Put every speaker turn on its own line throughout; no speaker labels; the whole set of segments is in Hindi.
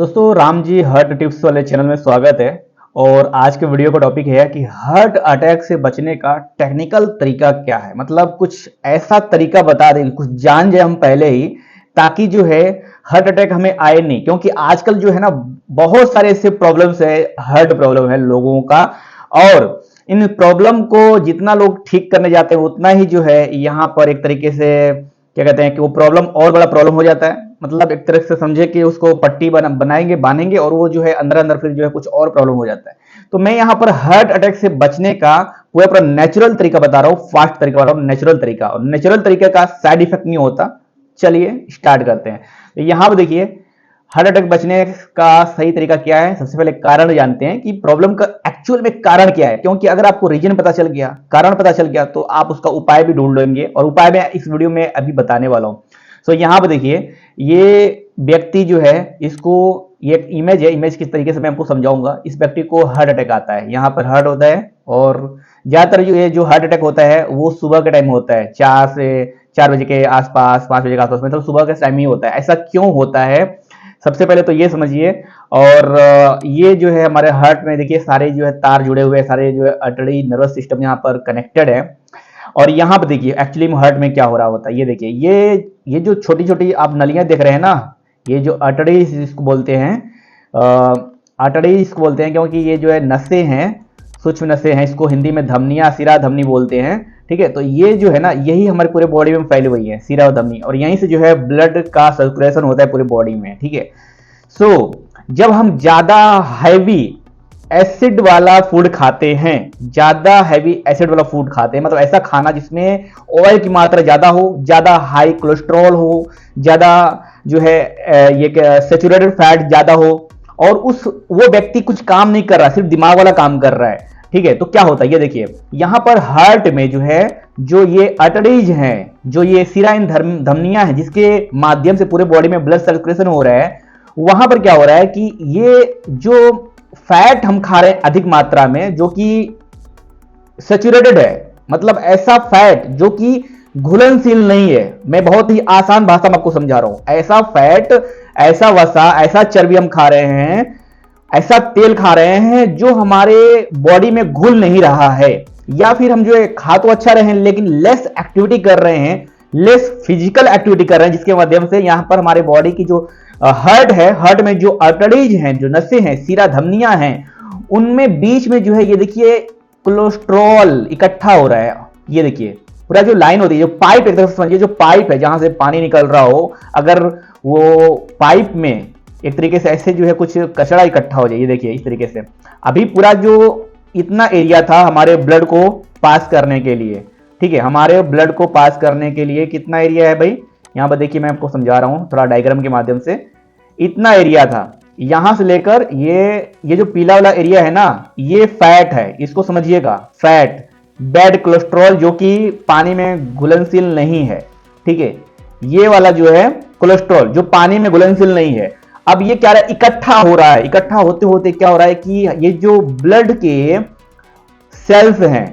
दोस्तों राम जी हार्ट टिप्स वाले चैनल में स्वागत है। और आज के वीडियो का टॉपिक है कि हार्ट अटैक से बचने का टेक्निकल तरीका क्या है। मतलब कुछ ऐसा तरीका बता दें, कुछ जान जाए हम पहले ही, ताकि जो है हार्ट अटैक हमें आए नहीं। क्योंकि आजकल जो है ना बहुत सारे ऐसे प्रॉब्लम्स है, हार्ट प्रॉब्लम है लोगों का। और इन प्रॉब्लम को जितना लोग ठीक करने जाते हैं उतना ही जो है यहाँ पर एक तरीके से क्या कहते हैं कि वो प्रॉब्लम और बड़ा प्रॉब्लम हो जाता है। मतलब एक तरह से समझे कि उसको पट्टी बनाएंगे बांधेंगे और वो जो है अंदर अंदर फिर जो है कुछ और प्रॉब्लम हो जाता है। तो मैं यहाँ पर हार्ट अटैक से बचने का पूरा पूरा नेचुरल तरीका बता रहा हूँ, फास्ट तरीका बता रहा हूँ, नेचुरल तरीका। और नेचुरल तरीके का साइड इफेक्ट नहीं होता। चलिए स्टार्ट करते हैं। तो यहाँ पर देखिए हार्ट अटैक बचने का सही तरीका क्या है। सबसे पहले कारण जानते हैं कि प्रॉब्लम का एक्चुअल में कारण क्या है। क्योंकि अगर आपको रीजन पता चल गया, कारण पता चल गया, तो आप उसका उपाय भी ढूंढ लेंगे। और उपाय मैं इस वीडियो में अभी बताने वाला हूं। सो यहां पर देखिए ये व्यक्ति जो है, इसको ये एक इमेज है, इमेज किस तरीके से मैं आपको समझाऊंगा। इस व्यक्ति को हार्ट अटैक आता है, यहाँ पर हार्ट होता है। और ज्यादातर जो हार्ट अटैक होता है वो सुबह के टाइम होता है, 4 बजे के आसपास, 5 बजे के आसपास, मतलब सुबह के टाइम ही होता है। ऐसा क्यों होता है सबसे पहले तो ये समझिए। और ये जो है हमारे हार्ट में देखिए सारे जो है तार जुड़े हुए हैं, सारे जो है अर्टरी नर्वस सिस्टम यहाँ पर कनेक्टेड है। और यहाँ पर देखिए एक्चुअली में हार्ट में क्या हो रहा होता है। ये देखिए ये जो छोटी छोटी आप नलियां देख रहे हैं ना, ये जो अर्टरीज इसको बोलते हैं, अर्टरीज इसको बोलते हैं क्योंकि ये जो है नसें हैं, सूक्ष्म नसें हैं। इसको हिंदी में धमनियां, सिरा, धमनी बोलते हैं। ठीक है, तो ये जो है ना यही हमारे पूरे बॉडी में फैली हुई है, सिरा और धमनी। और यहीं से जो है ब्लड का सर्कुलेशन होता है पूरे बॉडी में। ठीक है, सो जब हम ज्यादा हैवी एसिड वाला फूड खाते हैं, ज्यादा हैवी एसिड वाला फूड खाते हैं, मतलब ऐसा खाना जिसमें ऑयल की मात्रा ज्यादा हो, ज्यादा हाई कोलेस्ट्रॉल हो, ज्यादा जो है ये सेचुरेटेड फैट ज्यादा हो, और वो व्यक्ति कुछ काम नहीं कर रहा, सिर्फ दिमाग वाला काम कर रहा है। ठीक है, तो क्या होता है ये देखिए, यहां पर हार्ट में जो है जो ये अर्टरीज हैं, जो ये सिराइन धमनियां हैं, जिसके माध्यम से पूरे बॉडी में ब्लड सर्कुलेशन हो रहा है, वहां पर क्या हो रहा है कि ये जो फैट हम खा रहे हैं अधिक मात्रा में, जो कि सेचुरेटेड है, मतलब ऐसा फैट जो कि घुलनशील नहीं है। मैं बहुत ही आसान भाषा में आपको समझा रहा हूं। ऐसा फैट, ऐसा वसा, ऐसा चर्बी हम खा रहे हैं, ऐसा तेल खा रहे हैं जो हमारे बॉडी में घुल नहीं रहा है। या फिर हम जो है खा तो अच्छा रहे हैं लेकिन लेस एक्टिविटी कर रहे हैं, लेस फिजिकल एक्टिविटी कर रहे हैं, जिसके माध्यम से यहां पर हमारे बॉडी की जो हार्ट है, हार्ट में जो आर्टरीज हैं, जो नसें हैं, सिरा धमनियां हैं, उनमें बीच में जो है ये देखिए कोलेस्ट्रॉल इकट्ठा हो रहा है। ये देखिए पूरा जो लाइन होती है, जो पाइप, एक तरह से समझिए जो पाइप है जहां से पानी निकल रहा हो, अगर वो पाइप में एक तरीके से ऐसे जो है कुछ कचरा इकट्ठा हो जाए, ये देखिए इस तरीके से। अभी पूरा जो इतना एरिया था हमारे ब्लड को पास करने के लिए, ठीक है, हमारे ब्लड को पास करने के लिए कितना एरिया है भाई, यहां पर देखिए मैं आपको समझा रहा हूं थोड़ा डायग्राम के माध्यम से। इतना एरिया था, यहां से लेकर ये जो पीला वाला एरिया है ना, ये फैट है, इसको समझिएगा, फैट, बैड कोलेस्ट्रॉल जो कि पानी में घुलनशील नहीं है। ठीक है, ये वाला जो है कोलेस्ट्रॉल जो पानी में घुलनशील नहीं है, अब ये क्या रहा है, इकट्ठा हो रहा है। इकट्ठा होते होते क्या हो रहा है कि ये जो ब्लड के सेल्स हैं,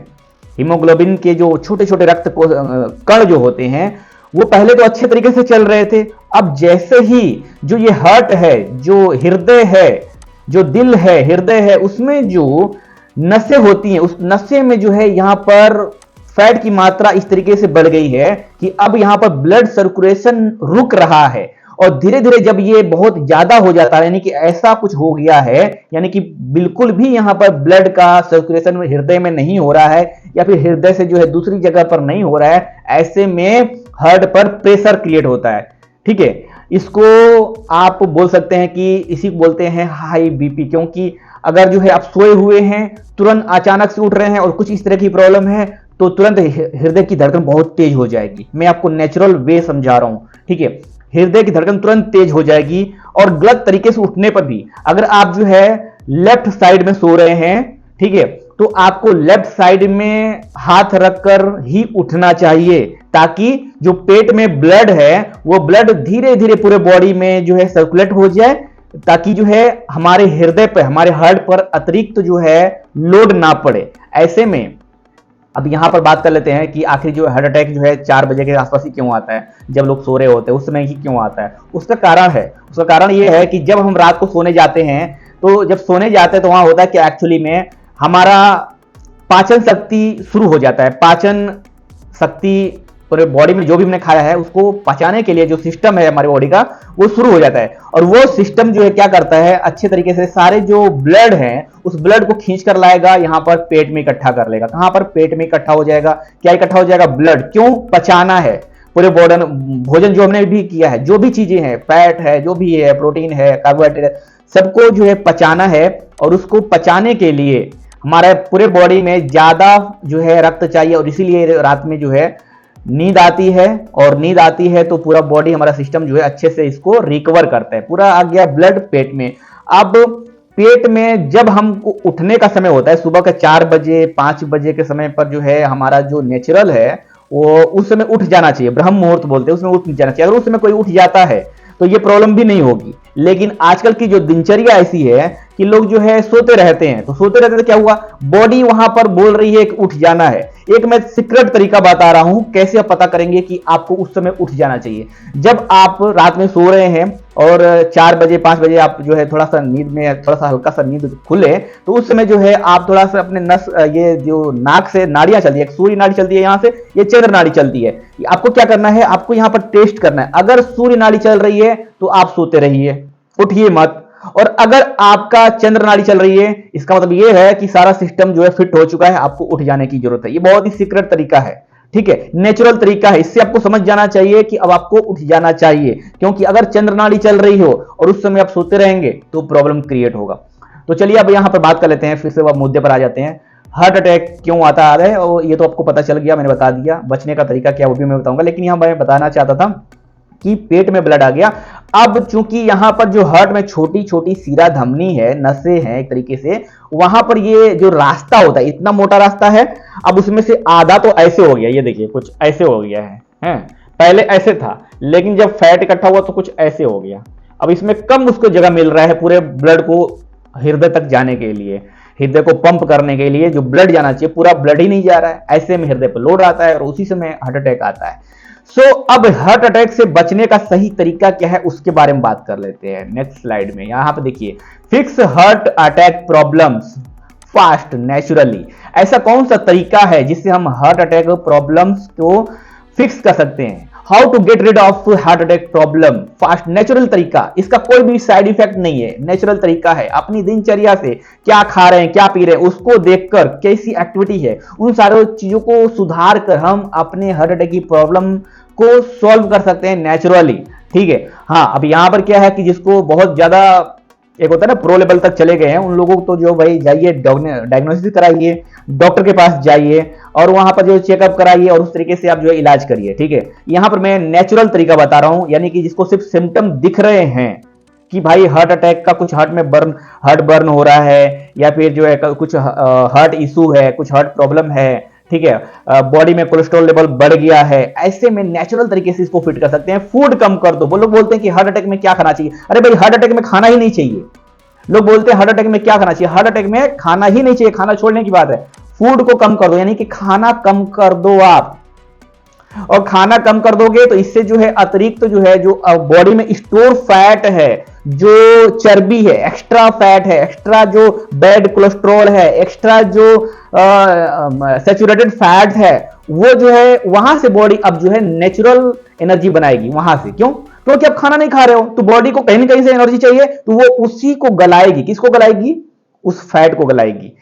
हीमोग्लोबिन के जो छोटे छोटे रक्त कण जो होते हैं, वो पहले तो अच्छे तरीके से चल रहे थे। अब जैसे ही जो ये हार्ट है, जो हृदय है, जो दिल है, हृदय है, उसमें जो नसें होती हैं, उस नसें में जो है यहां पर फैट की मात्रा इस तरीके से बढ़ गई है कि अब यहां पर ब्लड सर्कुलेशन रुक रहा है। और धीरे धीरे जब ये बहुत ज्यादा हो जाता है, यानी कि ऐसा कुछ हो गया है, यानी कि बिल्कुल भी यहां पर ब्लड का सर्कुलेशन हृदय में नहीं हो रहा है, या फिर हृदय से जो है दूसरी जगह पर नहीं हो रहा है, ऐसे में हार्ट पर प्रेशर क्रिएट होता है। ठीक है, इसको आप बोल सकते हैं कि इसी को बोलते हैं हाई बीपी। क्योंकि अगर जो है आप सोए हुए हैं, तुरंत अचानक से उठ रहे हैं और कुछ इस तरह की प्रॉब्लम है, तो तुरंत हृदय की धड़कन बहुत तेज हो जाएगी। मैं आपको नेचुरल वे समझा रहा हूं। ठीक है, हृदय की धड़कन तुरंत तेज हो जाएगी। और गलत तरीके से उठने पर भी, अगर आप जो है लेफ्ट साइड में सो रहे हैं, ठीक है, तो आपको लेफ्ट साइड में हाथ रखकर ही उठना चाहिए, ताकि जो पेट में ब्लड है वो ब्लड धीरे धीरे पूरे बॉडी में जो है सर्कुलेट हो जाए, ताकि जो है हमारे हृदय पर, हमारे हार्ट पर अतिरिक्त जो है लोड ना पड़े। ऐसे में अब यहाँ पर बात कर लेते हैं कि आखिर जो हार्ट अटैक जो है 4 बजे के आसपास ही क्यों आता है, जब लोग सो रहे होते हैं उस समय ही क्यों आता है। उसका कारण ये है कि जब हम रात को सोने जाते हैं, तो जब सोने जाते हैं तो वहां होता है कि एक्चुअली में हमारा पाचन शक्ति शुरू हो जाता है। पाचन शक्ति पूरे बॉडी में जो भी हमने खाया है उसको पचाने के लिए जो सिस्टम है हमारी बॉडी का वो शुरू हो जाता है, और वो सिस्टम जो है क्या करता है, अच्छे तरीके से सारे जो ब्लड है उस ब्लड को खींच कर लाएगा, यहाँ पर पेट में इकट्ठा कर लेगा। कहां पर? पेट में इकट्ठा हो जाएगा। क्या इकट्ठा हो जाएगा? ब्लड। क्यों? पचाना है पूरे भोजन जो हमने भी किया है, जो भी चीजें हैं, फैट है, जो भी है, प्रोटीन है, कार्बोहाइड्रेट, सबको जो है पचाना है। और उसको पचाने के लिए हमारे पूरे बॉडी में ज्यादा जो है रक्त चाहिए, और इसीलिए रात में जो है नींद आती है, और नींद आती है तो पूरा बॉडी हमारा सिस्टम जो है अच्छे से इसको रिकवर करता है। पूरा आ गया ब्लड पेट में। अब पेट में जब हमको उठने का समय होता है, सुबह के 4 बजे 5 बजे के समय पर जो है हमारा जो नेचुरल है वो उस समय उठ जाना चाहिए, ब्रह्म मुहूर्त बोलते हैं, उसमें उठ जाना चाहिए। अगर उस समय कोई उठ जाता है तो ये प्रॉब्लम भी नहीं होगी। लेकिन आजकल की जो दिनचर्या ऐसी है कि लोग जो है सोते रहते हैं, तो सोते रहते तो क्या हुआ, बॉडी वहां पर बोल रही है कि उठ जाना है। एक मैं सीक्रेट तरीका बता रहा हूं कैसे आप पता करेंगे कि आपको उस समय उठ जाना चाहिए। जब आप रात में सो रहे हैं और 4 बजे 5 बजे आप जो है थोड़ा सा नींद में, थोड़ा सा हल्का सा नींद खुले, तो उस समय जो है आप थोड़ा सा अपने नस, ये जो नाक से नाड़ियां चलती है, सूर्य नाड़ी चलती है यहाँ से, ये चंद्र नाड़ी चलती है। आपको क्या करना है, आपको यहाँ पर टेस्ट करना है। अगर सूर्य नाड़ी चल रही है तो आप सोते रहिए, उठिए मत। और अगर आपका चंद्र नाड़ी चल रही है, इसका मतलब यह है कि सारा सिस्टम जो है फिट हो चुका है, आपको उठ जाने की जरूरत है। ये बहुत ही सीक्रेट तरीका है, ठीक है, नेचुरल तरीका है। इससे आपको समझ जाना चाहिए कि अब आपको उठ जाना चाहिए, क्योंकि अगर चंद्र नाड़ी चल रही हो और उस समय आप सोते रहेंगे तो प्रॉब्लम क्रिएट होगा। तो चलिए अब यहां पर बात कर लेते हैं, फिर से वह मुद्दे पर आ जाते हैं। हार्ट अटैक क्यों आता है, और ये तो आपको पता चल गया, मैंने बता दिया। बचने का तरीका क्या वो भी मैं बताऊंगा, लेकिन यहां मैं बताना चाहता था कि पेट में ब्लड आ गया। अब चूंकि यहां पर जो हार्ट में छोटी छोटी सीरा धमनी है, नसें हैं एक तरीके से, वहां पर ये जो रास्ता होता है इतना मोटा रास्ता है, अब उसमें से आधा तो ऐसे हो गया, ये देखिए कुछ ऐसे हो गया है। पहले ऐसे था, लेकिन जब फैट इकट्ठा हुआ तो कुछ ऐसे हो गया। अब इसमें कम उसको जगह मिल रहा है पूरे ब्लड को हृदय तक जाने के लिए, हृदय को पंप करने के लिए जो ब्लड जाना चाहिए पूरा ब्लड ही नहीं जा रहा है। ऐसे में हृदय पर लोड आता है और उसी समय हार्ट अटैक आता है। अब हार्ट अटैक से बचने का सही तरीका क्या है उसके बारे में बात कर लेते हैं नेक्स्ट स्लाइड में। यहां पर देखिए, fix heart attack problems fast naturally. ऐसा कौन सा तरीका है जिससे हम हार्ट अटैक प्रॉब्लम्स को फिक्स कर सकते हैं? How to get rid of heart attack problem fast, natural तरीका। इसका कोई भी साइड इफेक्ट नहीं है, नेचुरल तरीका है। अपनी दिनचर्या से क्या खा रहे हैं, क्या पी रहे हैं, उसको देखकर कैसी एक्टिविटी है, उन सारी चीजों को सुधार कर हम अपने हार्ट अटैक की प्रॉब्लम को सॉल्व कर सकते हैं नेचुरली, ठीक है। हाँ, अब यहां पर क्या है कि जिसको बहुत ज्यादा एक होता है ना प्रो लेवल तक चले गए हैं, उन लोगों को तो जो भाई जाइए डायग्नोसिस कराइए, डॉक्टर के पास जाइए और वहां पर जो चेकअप कराइए और उस तरीके से आप जो है इलाज करिए, ठीक है। यहां पर मैं नेचुरल तरीका बता रहा हूं, यानी कि जिसको सिर्फ सिम्टम दिख रहे हैं कि भाई हार्ट अटैक का कुछ हार्ट में हार्ट बर्न हो रहा है, या फिर जो है कुछ हार्ट इशू है, कुछ हार्ट प्रॉब्लम है, ठीक है, बॉडी में कोलेस्ट्रॉल लेवल बढ़ गया है, ऐसे में नेचुरल तरीके से इसको फिट कर सकते हैं। फूड कम कर दो। वो लोग बोलते हैं कि हार्ट अटैक में क्या खाना चाहिए, अरे भाई हार्ट अटैक में खाना ही नहीं चाहिए। लोग बोलते हैं हार्ट अटैक में क्या खाना चाहिए, हार्ट अटैक में खाना ही नहीं चाहिए, खाना छोड़ने की बात है। फूड को कम कर दो, यानी कि खाना कम कर दो आप, और खाना कम कर दोगे तो इससे जो है अतिरिक्त जो है जो बॉडी में स्टोर फैट है, जो चर्बी है, एक्स्ट्रा फैट है, एक्स्ट्रा जो बैड कोलेस्ट्रॉल है, एक्स्ट्रा जो सैचुरेटेड फैट है, वो जो है वहां से बॉडी अब जो है नेचुरल एनर्जी बनाएगी वहां से। क्यों? क्योंकि अब खाना नहीं खा रहे हो तो बॉडी को कहीं ना कहीं से एनर्जी चाहिए, तो वो उसी को गलाएगी। किसको गलाएगी? उस फैट को गलाएगी।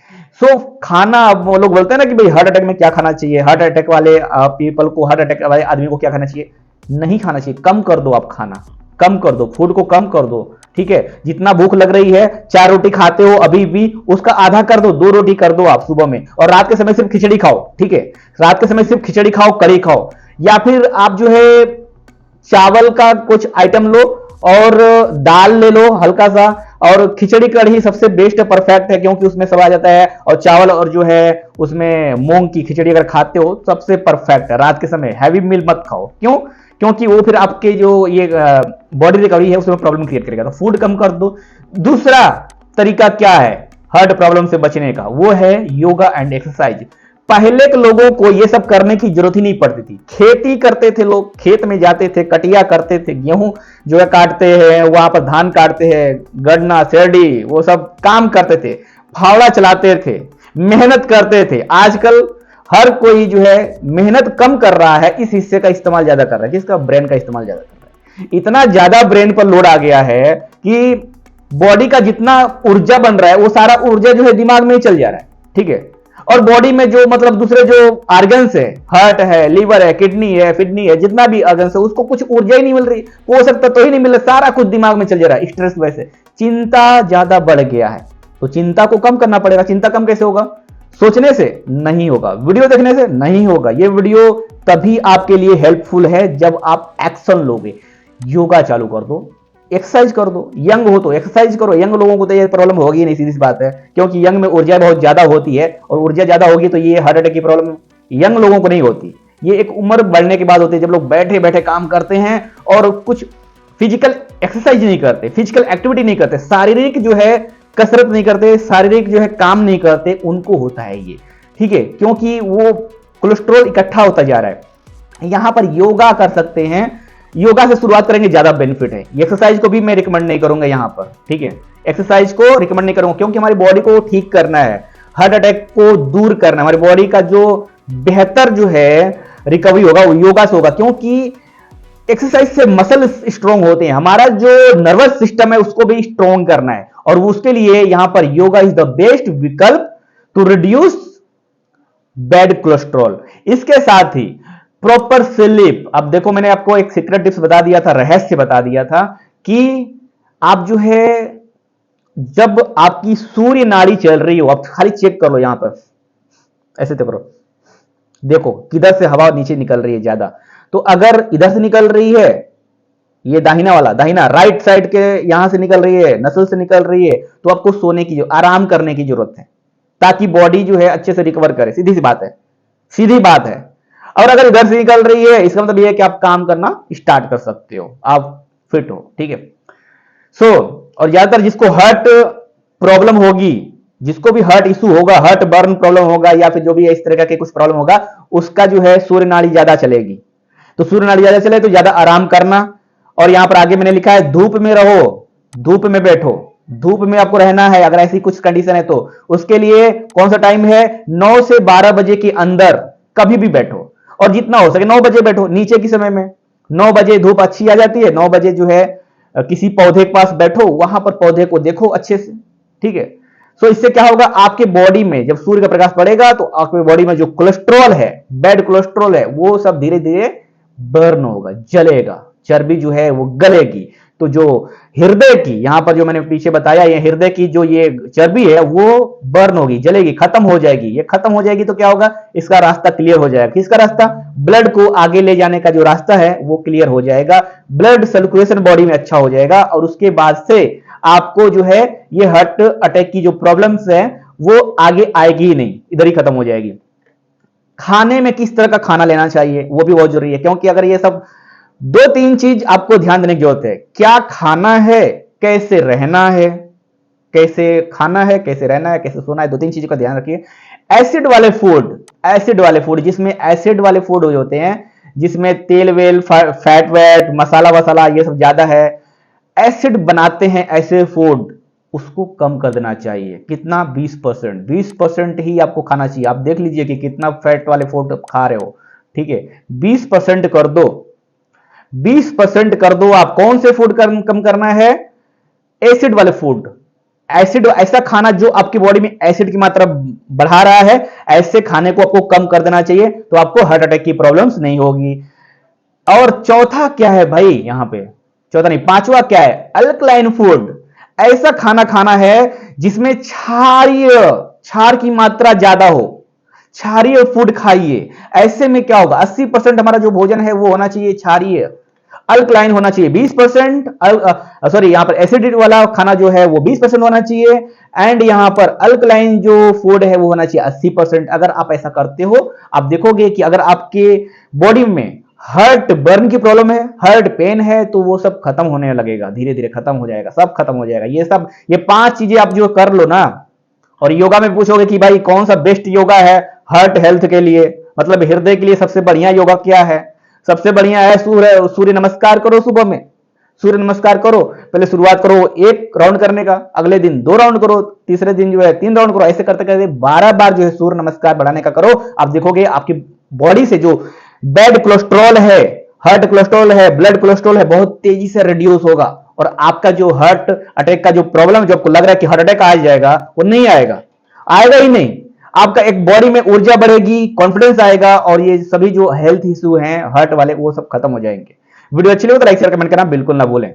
खाना, अब वो लोग बोलते हैं ना कि भाई हार्ट अटैक में क्या खाना चाहिए, हार्ट अटैक वाले पीपल को, हार्ट अटैक वाले आदमी को क्या खाना चाहिए, नहीं खाना चाहिए। कम कर दो आप, खाना कम कर दो, फूड को कम कर दो, ठीक है। जितना भूख लग रही है, 4 रोटी खाते हो अभी भी, उसका आधा कर दो, 2 रोटी कर दो आप सुबह में, और रात के समय सिर्फ खिचड़ी खाओ, ठीक है। रात के समय सिर्फ खिचड़ी खाओ, करी खाओ, या फिर आप जो है चावल का कुछ आइटम लो और दाल ले लो हल्का सा, और खिचड़ी कढ़ी सबसे बेस्ट है, परफेक्ट है, क्योंकि उसमें सब आ जाता है। और चावल और जो है उसमें मूंग की खिचड़ी अगर खाते हो सबसे परफेक्ट है। रात के समय हैवी मील मत खाओ। क्यों? क्योंकि वो फिर आपके जो ये बॉडी रिकवरी है उसमें प्रॉब्लम क्रिएट करेगा। तो फूड कम कर दो। दूसरा तरीका क्या है हार्ट प्रॉब्लम से बचने का? वो है योगा एंड एक्सरसाइज। पहले के लोगों को ये सब करने की जरूरत ही नहीं पड़ती थी। खेती करते थे लोग, खेत में जाते थे, कटिया करते थे, गेहूं जो है काटते हैं, वहां पर धान काटते हैं, गन्ना शेरडी वो सब काम करते थे, फावड़ा चलाते थे, मेहनत करते थे। आजकल हर कोई जो है मेहनत कम कर रहा है, इस हिस्से का इस्तेमाल ज्यादा कर रहा है, किसका? ब्रेन का इस्तेमाल ज्यादा कर रहा है। इतना ज्यादा ब्रेन पर लोड आ गया है कि बॉडी का जितना ऊर्जा बन रहा है वो सारा ऊर्जा जो है दिमाग में ही चल जा रहा है, ठीक है। और बॉडी में जो मतलब दूसरे जो ऑर्गन्स है, हार्ट है, लीवर है, किडनी है, जितना भी ऑर्गन्स है, उसको कुछ ऊर्जा ही नहीं मिल रही, पोषक तत्व ही नहीं मिल रहा, सारा कुछ दिमाग में चल जा रहा है स्ट्रेस वजह से। चिंता ज्यादा बढ़ गया है, तो चिंता को कम करना पड़ेगा। चिंता कम कैसे होगा? सोचने से नहीं होगा, वीडियो देखने से नहीं होगा। ये वीडियो तभी आपके लिए हेल्पफुल है जब आप एक्शन लोगे। योगा चालू कर दो, एक्सरसाइज कर दो। यंग हो तो एक्सरसाइज करो। यंग लोगों को तो ये प्रॉब्लम होगी नहीं, सीधी सी बात है, क्योंकि यंग में ऊर्जा बहुत ज्यादा होती है, और ऊर्जा ज्यादा होगी तो ये हार्ट अटैक की प्रॉब्लम यंग लोगों को नहीं होती। ये एक उम्र बढ़ने के बाद होती है, जब लोग बैठे बैठे काम करते हैं और कुछ फिजिकल एक्सरसाइज नहीं करते, फिजिकल एक्टिविटी नहीं करते, शारीरिक जो है कसरत नहीं करते, शारीरिक जो है काम नहीं करते, उनको होता है ये, ठीक है, क्योंकि वो कोलेस्ट्रॉल इकट्ठा होता जा रहा है। यहां पर योगा कर सकते हैं, योगा से शुरुआत करेंगे, ज्यादा बेनिफिट है। एक्सरसाइज को भी मैं रिकमेंड नहीं करूंगा यहां पर, ठीक है, एक्सरसाइज को रिकमेंड नहीं करूंगा, क्योंकि हमारी बॉडी को ठीक करना है, हार्ट अटैक को दूर करना है, हमारी बॉडी का जो बेहतर जो है रिकवरी होगा वो योगा से होगा, क्योंकि एक्सरसाइज से मसल स्ट्रांग होते हैं। हमारा जो नर्वस सिस्टम है उसको भी स्ट्रांग करना है, और उसके लिए यहां पर योगा इज द बेस्ट विकल्प टू रिड्यूस बैड कोलेस्ट्रॉल। इसके साथ ही प्रॉपर स्लीप। अब देखो, मैंने आपको एक सीक्रेट टिप्स बता दिया था, रहस्य बता दिया था कि आप जो है जब आपकी सूर्य नाड़ी चल रही हो, आप खाली चेक कर लो, यहां पर ऐसे तो करो, देखो किधर से हवा नीचे निकल रही है ज्यादा। तो अगर इधर से निकल रही है, ये दाहिना वाला, दाहिना राइट साइड के यहां से निकल रही है, नसल से निकल रही है, तो आपको सोने की, आराम करने की जरूरत है, ताकि बॉडी जो है अच्छे से रिकवर करे। सीधी सी बात है, सीधी बात है। और अगर इधर से निकल रही है, इसका मतलब यह है कि आप काम करना स्टार्ट कर सकते हो, आप फिट हो, ठीक है। और ज्यादातर जिसको हार्ट प्रॉब्लम होगी, जिसको भी हार्ट इशू होगा, हार्ट बर्न प्रॉब्लम होगा, या फिर जो भी इस तरह के कुछ प्रॉब्लम होगा, उसका जो है सूर्य नाड़ी ज्यादा चलेगी। तो सूर्य नाड़ी ज्यादा चले तो ज्यादा आराम करना। और यहां पर आगे मैंने लिखा है धूप में रहो, धूप में बैठो, धूप में आपको रहना है। अगर ऐसी कुछ कंडीशन है तो उसके लिए कौन सा टाइम है? 9 से 12 बजे के अंदर कभी भी बैठो, और जितना हो सके 9 बजे बैठो। नीचे के समय में 9 बजे धूप अच्छी आ जाती है, 9 बजे जो है किसी पौधे के पास बैठो, वहां पर पौधे को देखो अच्छे से, ठीक है। सो इससे क्या होगा, आपके बॉडी में जब सूर्य का प्रकाश पड़ेगा तो आपके बॉडी में जो कोलेस्ट्रॉल है, बैड कोलेस्ट्रॉल है, वो सब धीरे धीरे बर्न होगा, जलेगा, चर्बी जो है वो गलेगी। तो जो हृदय की, यहां पर जो मैंने पीछे बताया, ये हृदय की जो ये चर्बी है वो बर्न होगी, जलेगी, खत्म हो जाएगी। ये खत्म हो जाएगी तो क्या होगा, इसका रास्ता क्लियर हो जाएगा। किसका रास्ता? ब्लड को आगे ले जाने का जो रास्ता है वो क्लियर हो जाएगा, ब्लड सर्कुलेशन बॉडी में अच्छा हो जाएगा, और उसके बाद से आपको जो है ये हार्ट अटैक की जो प्रॉब्लम्स है वो आगे आएगी ही नहीं, इधर ही खत्म हो जाएगी। खाने में किस तरह का खाना लेना चाहिए वो भी बहुत जरूरी है, क्योंकि अगर ये सब 2-3 चीज आपको ध्यान देने की जरूरत है। क्या खाना है, कैसे रहना है, कैसे खाना है, कैसे रहना है, कैसे सोना है, 2-3 चीजों का ध्यान रखिए। एसिड वाले फूड, जिसमें एसिड वाले फूड होते हैं, जिसमें तेल वेल, फैट वैट, मसाला वसाला ये सब ज्यादा है, एसिड बनाते हैं ऐसे फूड, उसको कम कर देना चाहिए। कितना? 20%। 20% ही आपको खाना चाहिए। आप देख लीजिए कि कितना फैट वाले फूड खा रहे हो, ठीक है। 20% कर दो, 20% कर दो। आप कौन से फूड कम करना है? एसिड वाले फूड, एसिड, ऐसा खाना जो आपकी बॉडी में एसिड की मात्रा बढ़ा रहा है, ऐसे खाने को आपको कम कर देना चाहिए, तो आपको हार्ट अटैक की प्रॉब्लम्स नहीं होगी। और चौथा क्या है भाई, यहां पे चौथा नहीं, पांचवा क्या है? Alkaline food. ऐसा खाना खाना है जिसमें क्षार की मात्रा ज्यादा हो, क्षारीय फूड खाइए। ऐसे में क्या होगा, 80% हमारा जो भोजन है वो होना चाहिए क्षारीय, अल्कलाइन होना चाहिए। 20% सॉरी, यहां पर एसिडिक वाला खाना जो है वो 20% होना चाहिए, एंड यहां पर अल्कलाइन जो फूड है वो होना चाहिए 80%। अगर आप ऐसा करते हो, आप देखोगे कि अगर आपके बॉडी में हार्ट बर्न की प्रॉब्लम है, हार्ट पेन है, तो वो सब खत्म होने लगेगा, धीरे धीरे खत्म हो जाएगा, सब खत्म हो जाएगा। ये 5 चीजें आप जो कर लो ना। और योगा में पूछोगे कि भाई कौन सा बेस्ट योगा है, हार्ट हेल्थ के लिए, मतलब हृदय के लिए सबसे बढ़िया योगा क्या है? सबसे बढ़िया है सूर्य नमस्कार करो सुबह में। सूर्य नमस्कार करो, पहले शुरुआत करो 1 राउंड करने का, अगले दिन 2 राउंड करो, तीसरे दिन जो है 3 राउंड करो, ऐसे करते करते 12 बार जो है सूर्य नमस्कार बढ़ाने का करो। आप देखोगे आपकी बॉडी से जो बैड कोलेस्ट्रॉल है, हार्ट कोलेस्ट्रॉल है, ब्लड कोलेस्ट्रॉल है, बहुत तेजी से रिड्यूस होगा और आपका जो हार्ट अटैक का जो प्रॉब्लम, जो आपको लग रहा है कि हार्ट अटैक आ जाएगा, वो नहीं आएगा, आएगा ही नहीं। आपका एक बॉडी में ऊर्जा बढ़ेगी, कॉन्फिडेंस आएगा और ये सभी जो हेल्थ इश्यू हैं हार्ट वाले वो सब खत्म हो जाएंगे। वीडियो अच्छी लगे तो लाइक शेयर कमेंट करना बिल्कुल ना भूलें।